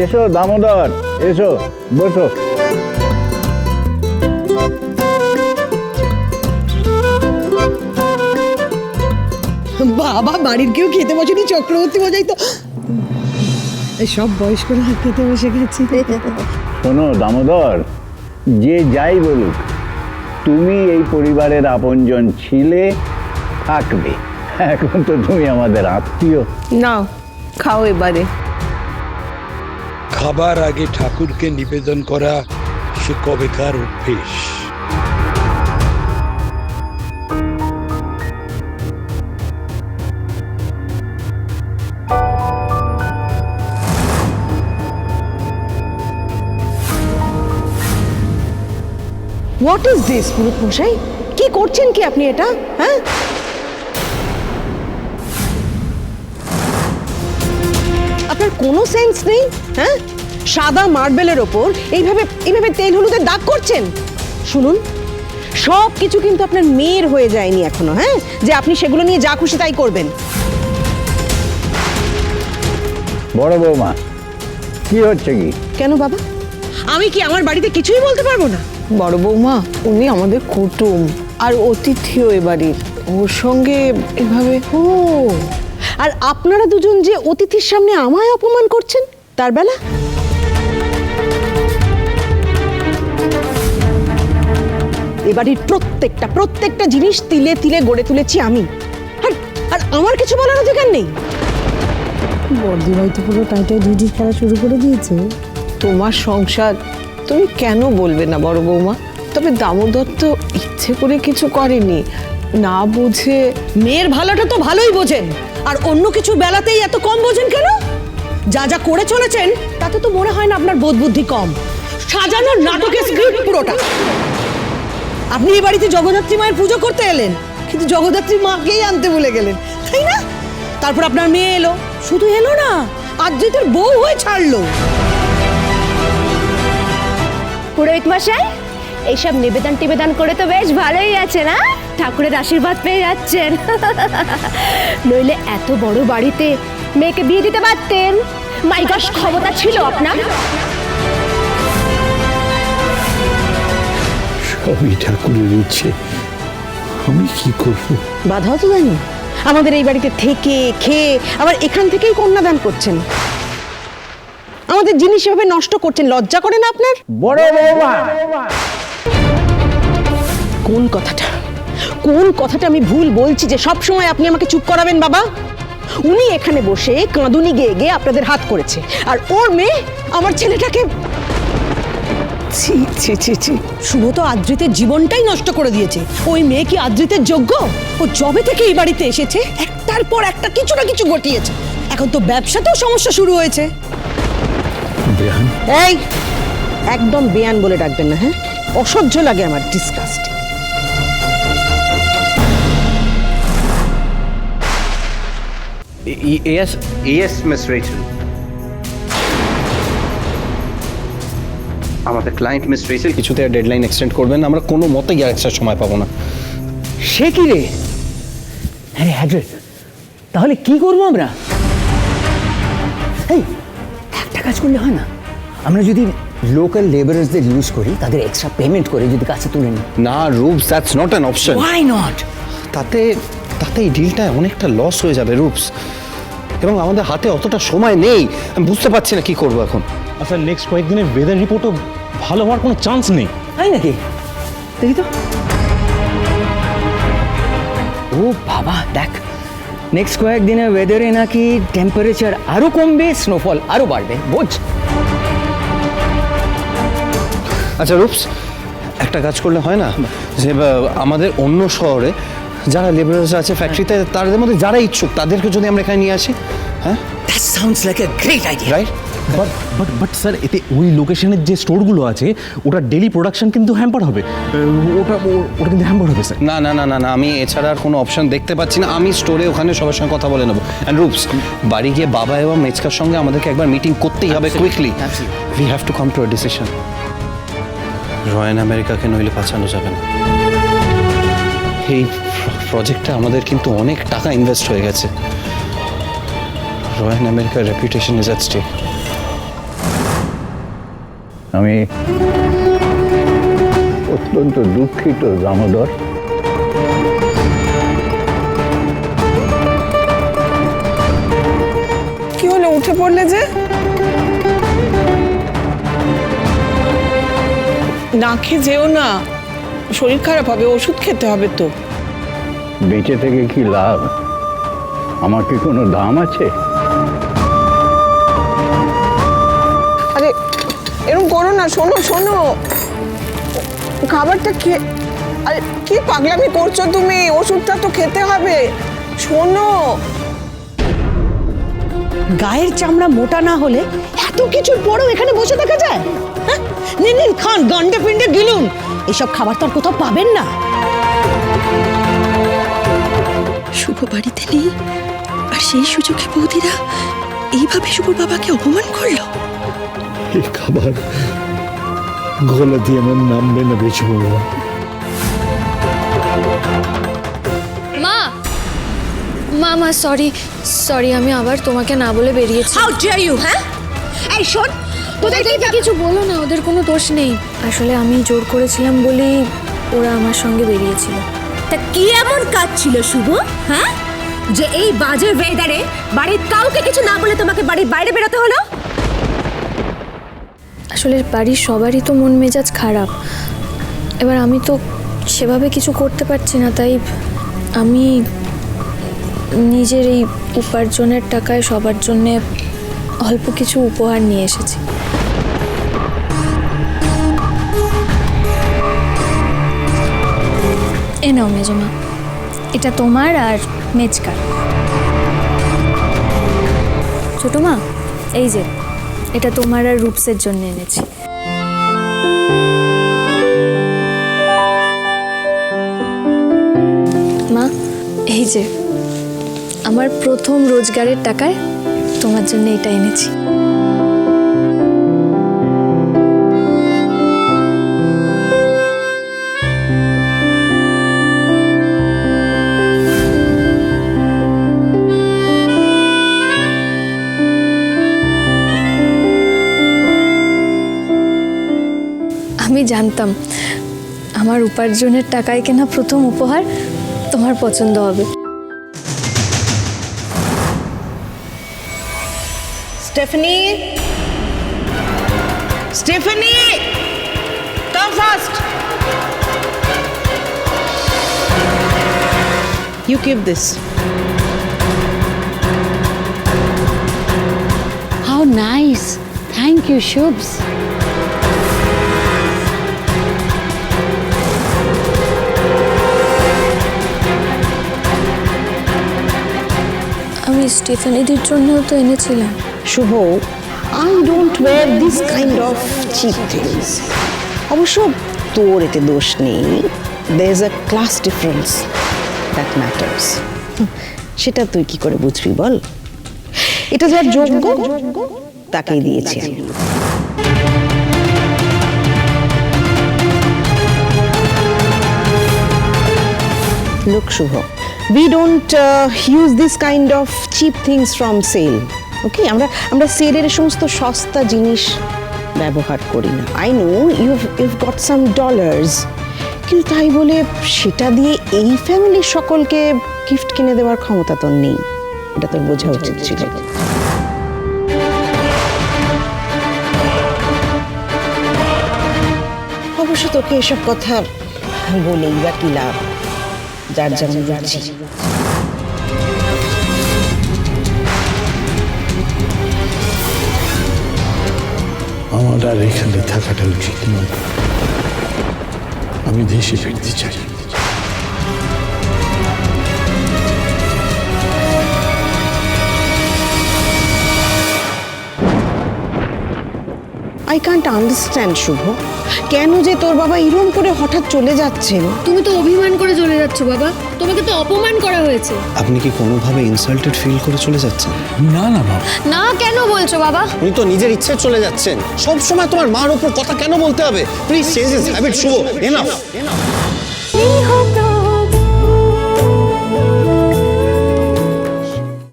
এসো দামোদর, এসো বসো। বাবা, বাড়ির কেউ খেতে বসেনি, চক্রবর্তী মজাই তো সব বয়স্করা খেতে বসে গেছে। শোনো দামোদর, যে যাই বলুক, তুমি এই পরিবারের আপনজন ছিলে, থাকবে। এখন তো তুমি আমাদের আত্মীয়। নাও খাও এবারে। খাবার আগে ঠাকুরকে নিবেদন করা সে কবেকার অভ্যেস। হোয়াট ইজ দিস পুরোহিত মশাই? কি করছেন কি আপনি এটা? হ্যাঁ, আপনার কোনো সেন্স নেই? হ্যাঁ, সাদা মার্বেলের ওপর এইভাবে এইভাবে তেল হলুদের দাগ করছেন। শুনুন, সব কিছু কিন্তু আপনার মেয়ের হয়ে যায়নি এখনো, হ্যাঁ, যে আপনি সেগুলো নিয়ে যা খুশি তাই করবেন। বড় বৌমা, কি হচ্ছে কি? কেন বাবা, আমি কি আমার বাড়িতে কিছুই বলতে পারবো না? বড় বৌমা, উনি আমাদের কুটুম আর অতিথিও এ বাড়ির, ওর সঙ্গে এভাবে। ও, আর আপনারা দুজন যে অতিথির সামনে আমায় অপমান করছেন তার বেলা? এ বাড়ির প্রত্যেকটা জিনিস তিলে তিলে গড়ে তুলেছি আমি, আর আর আমার কিছু বলার অধিকার নেই? বর্দিভাই তো পুরো টাইটাই ডিডি খেলা শুরু করে দিয়েছে। তোমার সংসার, তুমি কেন বলবে না বড় বৌমা? তবে দামোদর তো ইচ্ছে করে কিছু করেনি, না বুঝে। মেয়ের ভালোটা তো ভালোই বোঝেন, আর অন্য কিছু বেলাতেই এত কম বোঝেন কেন? যা যা করে চলেছেন তাতে তো মনে হয় না আপনার বোধ বুদ্ধি কম। সাজানো নাটকের স্ক্রিপ্ট পুরোটা। আপনি এই বাড়িতে জগদ্ধাত্রী মায়ের পুজো করতে এলেন, কিন্তু জগদ্ধাত্রী মাকেই আনতে ভুলে গেলেন, তাই না? তারপর আপনার মেয়ে এলো, শুধু এলো না, আদ্রিতের বউ হয়ে ছাড়লো। পুরোহিত মশাই, এইসব নিবেদন টিবেদন করে তো বেশ ভালোই আছে না? ঠাকুরের আশীর্বাদ পেয়ে যাচ্ছেন। নইলে এত বড় বাড়িতে মেয়েকে বিয়ে দিতে পারতেন। মাই গড, ক্ষমতা ছিল আপনার। সবই ঠাকুরের ইচ্ছে, আমি কি করব? বাধাও তো দেয়নি। আমাদের এই বাড়িতে থেকে খেয়ে আবার এখান থেকেই কন্যাদান করছেন, আমাদের জিনিস এভাবে নষ্ট করছেন। লজ্জা করে না আপনার? বড় বৌমা, কোন কথাটা আমি ভুল বলছি যে সব সময় আপনি আমাকে চুপ করাবেন? বাবা, উনি এখানে বসে কাঁদুনি গেয়ে গেয়ে আপনাদের হাত করেছে, আর ওর মেয়ে আমার ছেলেটাকে। ছি ছি ছি ছি, শুভ তো আদ্রিতের জীবনটাই নষ্ট করে দিয়েছে। ওই মেয়ে কি আদ্রিতের যোগ্য? ও জবে থেকে এই বাড়িতে এসেছে একটার পর একটা কিছু না কিছু ঘটিয়েছে। এখন তো ব্যবসাতেও সমস্যা শুরু হয়েছে। বেয়ান, এই, একদম বেয়ান বলে ডাকবেন না, হ্যাঁ? অসহ্য লাগে আমার, ডিসকাস্টিং। Yes, Miss Rachel. আমাদের ক্লায়েন্ট মিস রেচেল কিছুতে ডেডলাইন এক্সটেন্ড করবেন, আমরা কোনো মতেই আর এক্সট্রা সময় পাবো না। সে কি রে? হ্যাঁ হ্যাড্রেড, তাহলে কি করবো আমরা? এই একটা কাজ করলে হয় না? আমরা যদি লোকাল লেবারার্সদের ইউজ করি, তাদের এক্সট্রা পেমেন্ট করে যদি কাছে তুলে নিই। না রূপস, that's not an option. Why not? তাতে এই ডিলটা অনেকটা লস হয়ে যাবে রূপস, এবং আমাদের হাতে অতটা সময় নেই। আমি বুঝতে পারছি না কি করবো এখন। আচ্ছা, নেক্সট কয়েকদিনের ওয়েদার রিপোর্টও ভালো হওয়ার কোনো চান্স নেই। তাই নাকি? দেখি তো। ও বাবা, দেখ, নেক্সট কয়েকদিনের ওয়েদারে নাকি টেম্পারেচার আরো কমবে, স্নোফল আরো বাড়বে, বোঝ? আচ্ছা রূপস, একটা কাজ করলে হয় না, যে আমাদের অন্য শহরে যারা লেবারার্স আছে ফ্যাক্টরিতে, তাদের মধ্যে যারা ইচ্ছুক তাদেরকে যদি আমরা এখানে নিয়ে আসি। হ্যাঁ, that sounds like a great idea, right? But sir, এতে ওই লোকেশনের যে স্টোরগুলো আছে ওটা ডেলি প্রোডাকশন কিন্তু হ্যাম্পার হবে। ওটা কিন্তু হ্যাম্পার হবে স্যার। না না না না না, আমি এছাড়া আর কোনো অপশন দেখতে পাচ্ছি না। আমি স্টোরে ওখানে সবার সঙ্গে কথা বলে নেবো। অ্যান্ড রূপস, বাড়ি গিয়ে বাবা এবং মেচকার সঙ্গে আমাদেরকে একবার মিটিং করতেই হবে quickly. We have to come to a decision. Royal আমেরিকাকে নইলে বাঁচানো যাবে না। এই প্রজেক্টে আমাদের কিন্তু অনেক টাকা ইনভেস্ট হয়ে গেছে। রয়্যাল আমেরিকার রেপুটেশন ইজ অ্যাট স্টেক। আমি অত্যন্ত দুঃখিত দামোদর। কি হলো, উঠে পড়লে যে? না খেয়ে যেও না, শরীর খারাপ হবে, ওষুধ খেতে হবে তো। বেঁচে থেকে কি লাভ? আমার কি কোনো দাম আছে? আরে এরকম করো না, শোনো শোনো, খাবারটা খেয়ে, আরে কি পাগলামি করছো তুমি? ওষুধটা তো খেতে হবে, শোনো। গায়ের চামড়া মোটা না হলে এত কিছুর পরেও এখানে বসে থাকা যায়? হ্যাঁ? নিন নিন খান, গন্ডে পিন্ডে গিলুন, এসব খাবার তো আর কোথাও পাবেন না। শুভ বাড়িতে নেই, আর সেই সুযোগে বৌদিরা এইভাবে শুভর বাবাকে অপমান করলো। এই খাবার গলা দিয়ে আমার নামবে না বেশি বাবা। মা মা মা সরি সরি, আমি আবার তোমাকে না বলে বেরিয়েছি। How dare you! হ্যাঁ, এই শোন, ওদেরকে কিছু বলো না, ওদের কোনো দোষ নেই। আসলে আমি জোর করেছিলাম বলেই ওরা আমার সঙ্গে বেরিয়েছিল। তা কি এমন কাজ ছিল শুভ, হ্যাঁ, যে এই বাজে ওয়েদারে বাড়ির কাউকে কিছু না বলে তোমাকে বাড়ির বাইরে বেরোতে হলো? আসলে বাড়ির সবারই তো মন মেজাজ খারাপ, এবার আমি তো সেভাবে কিছু করতে পারছি না, তাই আমি নিজের এই উপার্জনের টাকায় সবার জন্যে অল্প কিছু উপহার নিয়ে এসেছি। এ নাও মেজমা, এটা তোমার আর মেজকার। ছোট মা, এই যে এটা তোমার আর রূপসের জন্য এনেছি। মা, এই যে আমার প্রথম রোজগারের টাকায় তোমার জন্য এটা এনেছি। আমি জানতাম আমার উপার্জনের টাকায় কেনা প্রথম উপহার তোমার পছন্দ হবে। Stephanie, Stephanie, come fast. You keep this. How nice. Thank you, Shubs. আমি স্টিফানিদির জন্যও তো এনেছিলাম। শুভ, I don't wear this kind of cheap things. অবশ্য তোর এতে দোষ নেই, there is a class difference that matters. সেটা তুই কি করে বুঝবি বল? এটা যার যোগ্য তাকেই দিয়েছি আমি। Look, Shubha, we don't use this kind of cheap things from sale. Okay, আমরা সেলের সমস্ত সস্তা জিনিস ব্যবহার করি না। I know you've got some dollars, কিন্তু তাই বলে সেটা দিয়ে এই ফ্যামিলির সকলকে গিফট কিনে দেওয়ার ক্ষমতা তোর নেই, এটা তোর বোঝা উচিত ছিল। অবশ্য তোকে এসব কথা বলেই বা কি লাভ, যার যেমন রুচি। আমার আর এখানে থাকাটা উচিত নয়, আমি দেশে ফিরতে চাই। I can't understand, শুভ, কেন যে তোর বাবা এরকম করে হঠাৎ চলে যাচ্ছেন। তুমি তো অভিমান করে চলে যাচ্ছ বাবা, তোমাকে তো অপমান করা হয়েছে। আপনি কি কোনোভাবে ইনসাল্টেড ফিল করে চলে যাচ্ছেন? না না বাবা, না কেন বলছো বাবা? উনি তো নিজের ইচ্ছে চলে যাচ্ছেন, সব সময় তোমার মার উপর কথা কেন বলতে হবে? Please change his habit Shubho, enough.